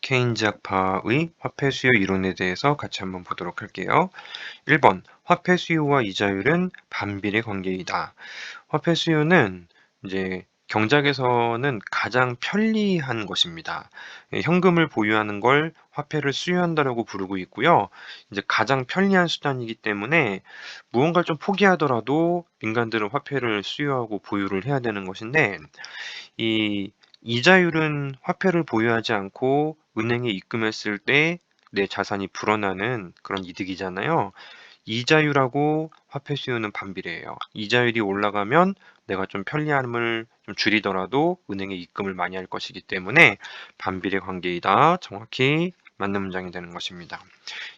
케인즈 학파의 화폐 수요 이론에 대해서 같이 한번 보도록 할게요. 1번, 화폐 수요와 이자율은 반비례 관계이다. 화폐 수요는 이제 경작에서는 가장 편리한 것입니다. 현금을 보유하는 걸 화폐를 수요한다라고 부르고 있고요. 이제 가장 편리한 수단이기 때문에 무언가를 좀 포기하더라도 민간들은 화폐를 수요하고 보유를 해야 되는 것인데, 이 이자율은 화폐를 보유하지 않고 은행에 입금했을 때 내 자산이 불어나는 그런 이득이잖아요. 이자율하고 화폐 수요는 반비례해요. 이자율이 올라가면 내가 좀 편리함을 좀 줄이더라도 은행에 입금을 많이 할 것이기 때문에 반비례 관계이다. 정확히 맞는 문장이 되는 것입니다.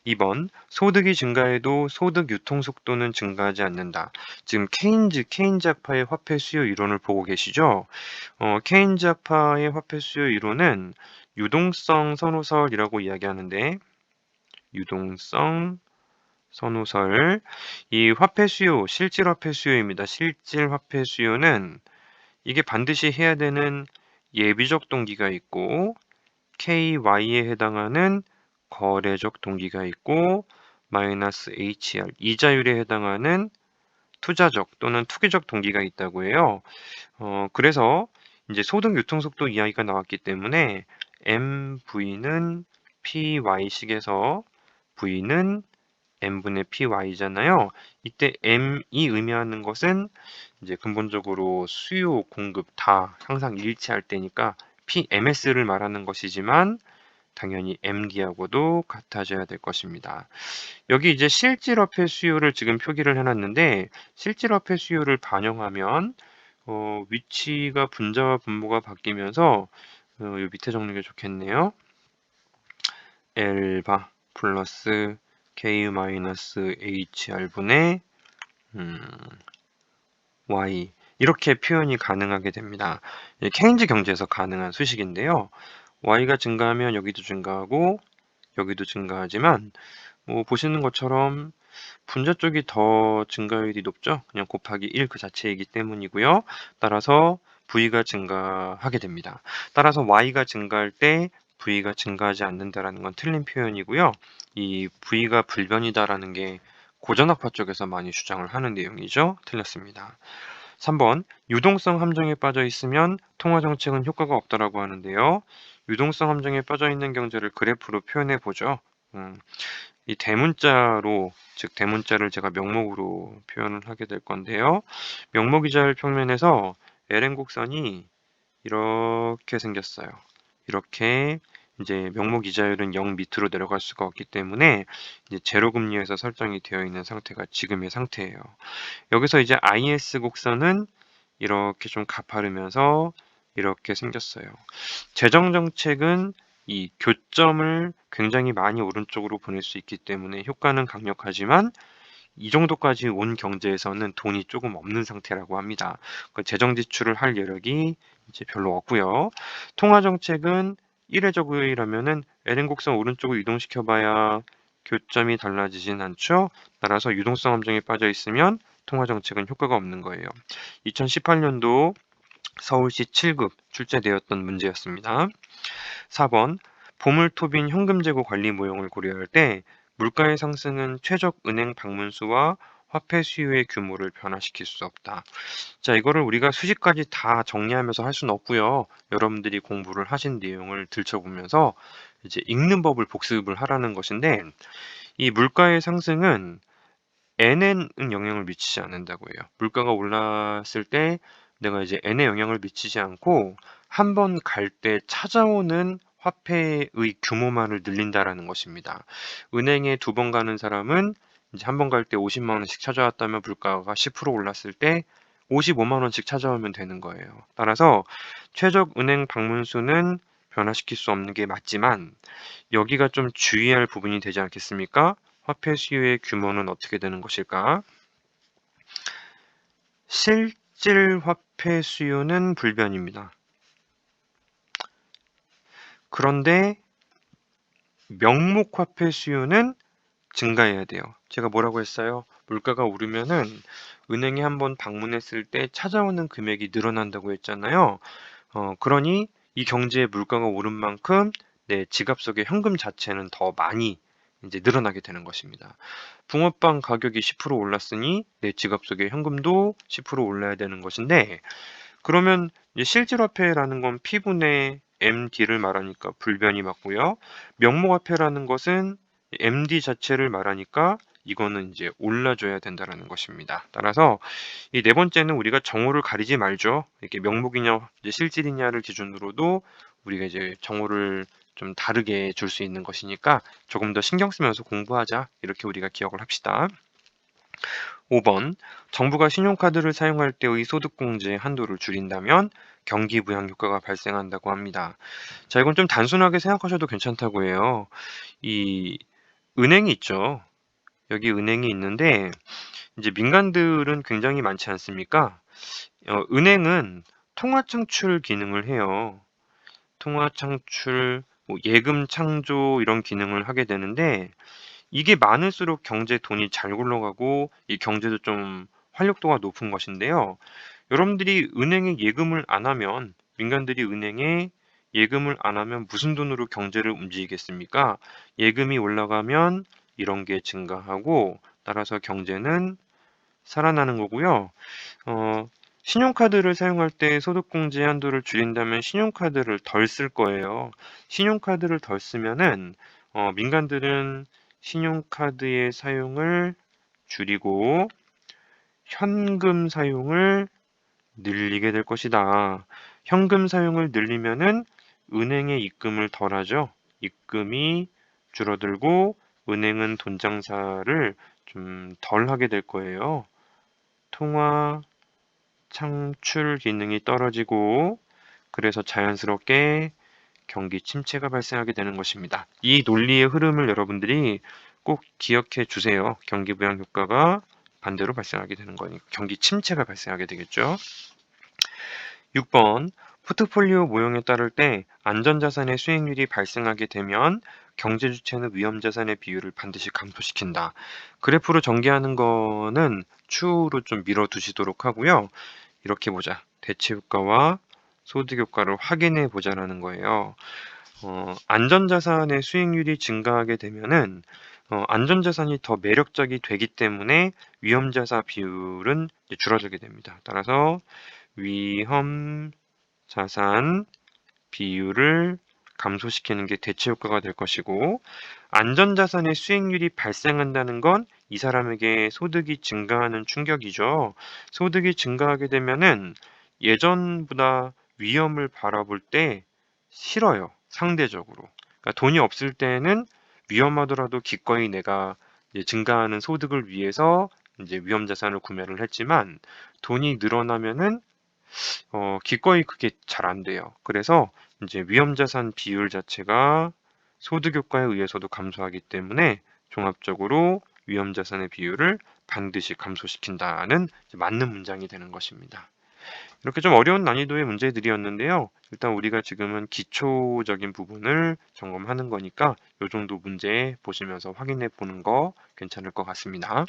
2번, 소득이 증가해도 소득 유통 속도는 증가하지 않는다. 지금 케인즈 학파의 화폐 수요 이론을 보고 계시죠? 케인즈 학파의 화폐 수요 이론은 유동성 선호설이라고 이야기하는데, 유동성 선호설, 이 화폐 수요, 실질 화폐 수요입니다. 실질 화폐 수요는 이게 반드시 해야 되는 예비적 동기가 있고, KY에 해당하는 거래적 동기가 있고, 마이너스 HR, 이자율에 해당하는 투자적 또는 투기적 동기가 있다고 해요. 그래서 이제 소득 유통속도 이야기가 나왔기 때문에 MV는 PY식에서 V는 M분의 PY잖아요. 이때 M이 의미하는 것은 이제 근본적으로 수요, 공급 다 항상 일치할 때니까 PMS를 말하는 것이지만 당연히 MD하고도 같아져야 될 것입니다. 여기 이제 실질화폐 수요를 지금 표기를 해놨는데, 실질화폐 수요를 반영하면 위치가 분자와 분모가 바뀌면서 요 밑에 적는 게 좋겠네요. L바 플러스 K 마이너스 HR분의 Y, 이렇게 표현이 가능하게 됩니다. 케인즈 경제에서 가능한 수식인데요. Y가 증가하면 여기도 증가하고 여기도 증가하지만 보시는 것처럼 분자 쪽이 더 증가율이 높죠. 그냥 곱하기 1 그 자체이기 때문이고요. 따라서 V가 증가하게 됩니다. 따라서 Y가 증가할 때 V가 증가하지 않는다라는 건 틀린 표현이고요. 이 V가 불변이다라는 게 고전학파 쪽에서 많이 주장을 하는 내용이죠. 틀렸습니다. 3번, 유동성 함정에 빠져 있으면 통화 정책은 효과가 없다라고 하는데요. 유동성 함정에 빠져 있는 경제를 그래프로 표현해 보죠. 이 대문자로, 즉 대문자를 제가 명목으로 표현을 하게 될 건데요. 명목이자율 평면에서 LN 곡선이 이렇게 생겼어요. 이렇게 이제 명목이자율은 0 밑으로 내려갈 수가 없기 때문에 이제 제로 금리에서 설정이 되어 있는 상태가 지금의 상태예요. 여기서 이제 IS 곡선은 이렇게 좀 가파르면서 이렇게 생겼어요. 재정 정책은 이 교점을 굉장히 많이 오른쪽으로 보낼 수 있기 때문에 효과는 강력하지만 이 정도까지 온 경제에서는 돈이 조금 없는 상태라고 합니다. 재정 지출을 할 여력이 이제 별로 없고요. 통화 정책은 이례적이라면은 LN 곡선 오른쪽으로 이동시켜봐야 교점이 달라지진 않죠. 따라서 유동성 함정에 빠져 있으면 통화 정책은 효과가 없는 거예요. 2018년도 서울시 7급 출제되었던 문제였습니다. 4번, 보물토빈 현금 재고 관리 모형을 고려할 때 물가의 상승은 최적 은행 방문 수와 화폐 수요의 규모를 변화시킬 수 없다. 자, 이거를 우리가 수식까지 다 정리하면서 할 수는 없고요. 여러분들이 공부를 하신 내용을 들춰보면서 이제 읽는 법을 복습을 하라는 것인데, 이 물가의 상승은 N에는 영향을 미치지 않는다고 해요. 물가가 올랐을 때 내가 이제 N에 영향을 미치지 않고 한 번 갈 때 찾아오는 화폐의 규모만을 늘린다라는 것입니다. 은행에 2번 가는 사람은 이제 한 번 갈 때 50만 원씩 찾아왔다면 물가가 10% 올랐을 때 55만 원씩 찾아오면 되는 거예요. 따라서 최적 은행 방문 수는 변화시킬 수 없는 게 맞지만 여기가 좀 주의할 부분이 되지 않겠습니까? 화폐 수요의 규모는 어떻게 되는 것일까? 실질 화폐 수요는 불변입니다. 그런데 명목 화폐 수요는 증가해야 돼요. 제가 뭐라고 했어요? 물가가 오르면은 은행에 한번 방문했을 때 찾아오는 금액이 늘어난다고 했잖아요. 그러니 이 경제의 물가가 오른 만큼 내 지갑 속의 현금 자체는 더 많이 이제 늘어나게 되는 것입니다. 붕어빵 가격이 10% 올랐으니 내 지갑 속의 현금도 10% 올라야 되는 것인데, 그러면 이제 실질화폐라는 건 P분의 MD를 말하니까 불변이 맞고요. 명목화폐라는 것은 MD 자체를 말하니까 이거는 이제 올라줘야 된다라는 것입니다. 따라서 이 네 번째는 우리가 정오를 가리지 말죠. 이렇게 명목이냐 이제 실질이냐를 기준으로도 우리가 이제 정오를 좀 다르게 줄 수 있는 것이니까 조금 더 신경 쓰면서 공부하자. 이렇게 우리가 기억을 합시다. 5번, 정부가 신용카드를 사용할 때의 소득공제 한도를 줄인다면 경기 부양 효과가 발생한다고 합니다. 자, 이건 좀 단순하게 생각하셔도 괜찮다고 해요. 이 은행이 있죠. 여기 은행이 있는데 이제 민간들은 굉장히 많지 않습니까? 은행은 통화 창출 기능을 해요. 통화 창출, 뭐 예금 창조 이런 기능을 하게 되는데 이게 많을수록 경제에 돈이 잘 굴러가고 이 경제도 좀 활력도가 높은 것인데요. 여러분들이 은행에 예금을 안 하면, 민간들이 은행에 예금을 안 하면 무슨 돈으로 경제를 움직이겠습니까? 예금이 올라가면 이런 게 증가하고 따라서 경제는 살아나는 거고요. 어, 신용카드를 사용할 때 소득공제 한도를 줄인다면 신용카드를 덜 쓸 거예요. 신용카드를 덜 쓰면은 민간들은 신용카드의 사용을 줄이고 현금 사용을 늘리게 될 것이다. 현금 사용을 늘리면은 은행의 입금을 덜 하죠. 입금이 줄어들고 은행은 돈 장사를 좀 덜 하게 될 거예요. 통화 창출 기능이 떨어지고 그래서 자연스럽게 경기 침체가 발생하게 되는 것입니다. 이 논리의 흐름을 여러분들이 꼭 기억해 주세요. 경기 부양 효과가 반대로 발생하게 되는 거니까 경기 침체가 발생하게 되겠죠. 6번, 포트폴리오 모형에 따를 때 안전자산의 수익률이 발생하게 되면 경제 주체는 위험자산의 비율을 반드시 감소시킨다. 그래프로 전개하는 거는 추후로 좀 밀어두시도록 하고요. 이렇게 보자. 대체 효과와 소득 효과를 확인해 보자라는 거예요. 안전자산의 수익률이 증가하게 되면은 안전자산이 더 매력적이 되기 때문에 위험자산 비율은 이제 줄어들게 됩니다. 따라서 위험자산 비율을 감소시키는 게 대체 효과가 될 것이고, 안전자산의 수익률이 발생한다는 건 이 사람에게 소득이 증가하는 충격이죠. 소득이 증가하게 되면은 예전보다 위험을 바라볼 때 싫어요. 상대적으로. 그러니까 돈이 없을 때는 위험하더라도 기꺼이 내가 이제 증가하는 소득을 위해서 이제 위험자산을 구매를 했지만 돈이 늘어나면은 기꺼이 그게 잘 안 돼요. 그래서 이제 위험자산 비율 자체가 소득 효과에 의해서도 감소하기 때문에 종합적으로 위험자산의 비율을 반드시 감소시킨다는 맞는 문장이 되는 것입니다. 이렇게 좀 어려운 난이도의 문제들이었는데요. 일단 우리가 지금은 기초적인 부분을 점검하는 거니까 이 정도 문제 보시면서 확인해 보는 거 괜찮을 것 같습니다.